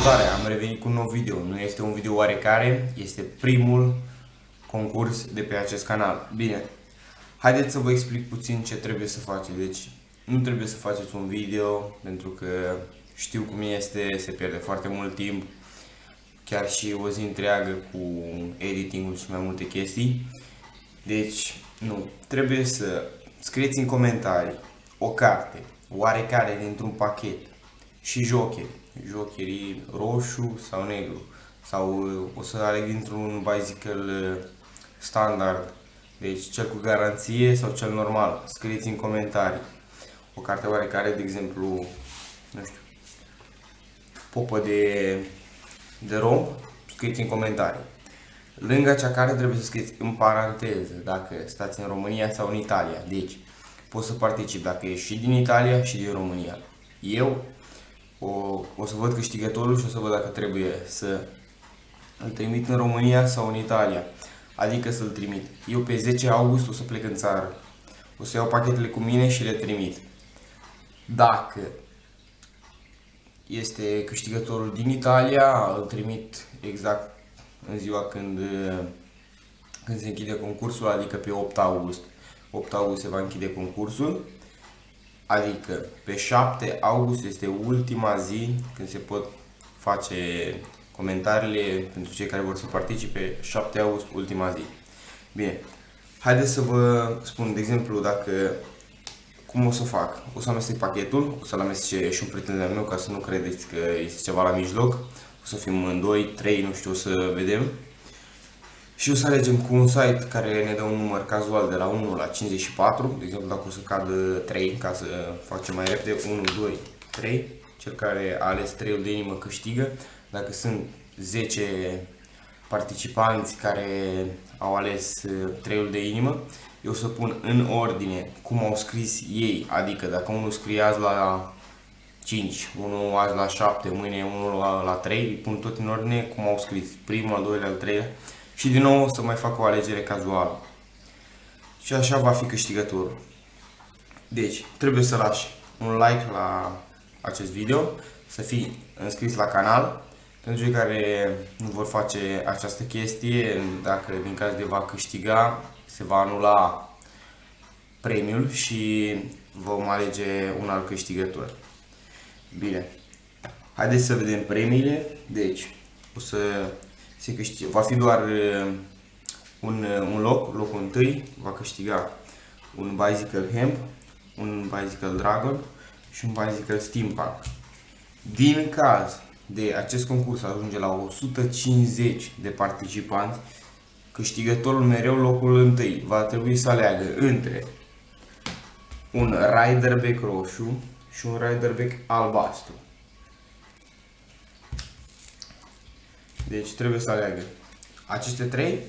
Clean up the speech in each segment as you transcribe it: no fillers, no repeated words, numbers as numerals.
Salutare, am revenit cu un nou video. Nu este un video oarecare, este primul concurs de pe acest canal. Bine, haideți să vă explic puțin ce trebuie să faceți. Deci, nu trebuie să faceți un video, pentru că știu cum este, se pierde foarte mult timp, chiar și o zi întreagă cu editingul și mai multe chestii. Deci, nu, trebuie să scrieți în comentarii o carte oarecare dintr-un pachet și jocherii roșu sau negru, sau o să aleg dintr-un bicycle standard, deci cel cu garanție sau cel normal. Scrieți în comentarii o carte oarecare, de exemplu, nu știu, popă de rom, scrieți în comentarii. Lângă acea carte trebuie să scrieți în paranteză dacă stați în România sau în Italia. Deci, poți să participi dacă ești și din Italia și din România. Eu o să văd câștigătorul și o să văd dacă trebuie să îl trimit în România sau în Italia. Adică să-l trimit. Eu pe 10 august o să plec în țară. O să iau pachetele cu mine și le trimit. Dacă este câștigătorul din Italia, îl trimit exact în ziua când se închide concursul, adică pe 8 august. 8 august se va închide concursul. Adică pe 7 august este ultima zi când se pot face comentariile pentru cei care vor să participe. 7 august, ultima zi. Bine, haideți să vă spun, de exemplu, cum o să fac. O să amestec pachetul, o să-l amestece și un prieten al meu, ca să nu credeți că este ceva la mijloc. O să fim în 2, 3, nu știu, o să vedem. Și o să alegem cu un site care ne dă un număr cazual de la 1 la 54, de exemplu dacă o să cadă 3, ca să facem mai repede, 1, 2, 3, cel care a ales 3-ul de inimă câștigă. Dacă sunt 10 participanți care au ales 3-ul de inimă, eu o să pun în ordine cum au scris ei, adică dacă unul scrie azi la 5, unul azi la 7, mâine unul la 3, îi pun tot în ordine cum au scris, primul, al doilea, al treilea. Și din nou o să mai fac o alegere cazuală. Și așa va fi câștigătorul. Deci, trebuie să lași un like la acest video, să fii înscris la canal. Pentru cei care nu vor face această chestie, dacă din caz de va câștiga, se va anula premiul și vom alege un alt câștigător. Bine, haideți să vedem premiile. Deci, va fi doar un locul întâi va câștiga un Bicycle Hemp, un Bicycle Dragon și un Bicycle Steampunk. Din caz de acest concurs ajunge la 150 de participanți, câștigătorul mereu locul întâi va trebui să aleagă între un Riderback roșu și un Riderback albastru. Deci trebuie să aleagă aceste 3,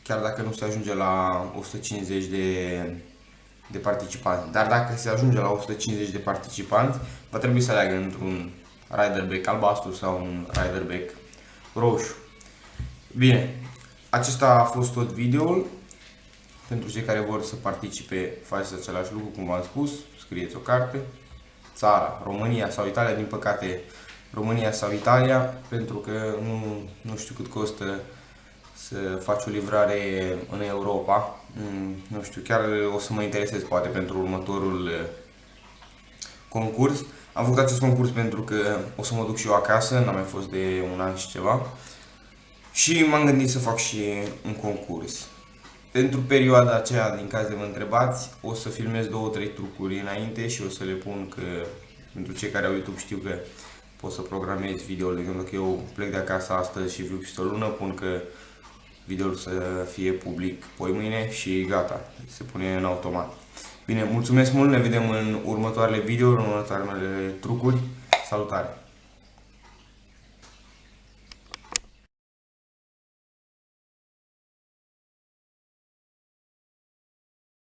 chiar dacă nu se ajunge la 150 de participanți. Dar dacă se ajunge la 150 de participanți, va trebui să aleagă într-un Riderback albastru sau un Riderback roșu. Bine, acesta a fost tot videoul. Pentru cei care vor să participe, faceți același lucru cum v-am spus, scrieți o carte, țara, România sau Italia, din păcate România sau Italia, pentru că nu știu cât costă să faci o livrare în Europa. Nu știu, chiar o să mă interesez poate pentru următorul concurs. Am făcut acest concurs pentru că o să mă duc și eu acasă, n-am mai fost de un an și ceva. Și m-am gândit să fac și un concurs. Pentru perioada aceea, din caz de vă întrebați, o să filmez 2-3 trucuri înainte și o să le pun, că pentru cei care au YouTube știu că pot să programez video-ul. De exemplu, că eu plec de acasă astăzi și viu peste o lună, pun că videoul să fie public poi mâine și gata, se pune în automat. Bine, mulțumesc mult, ne vedem în următoarele videouri, în următoarele trucuri. Salutare!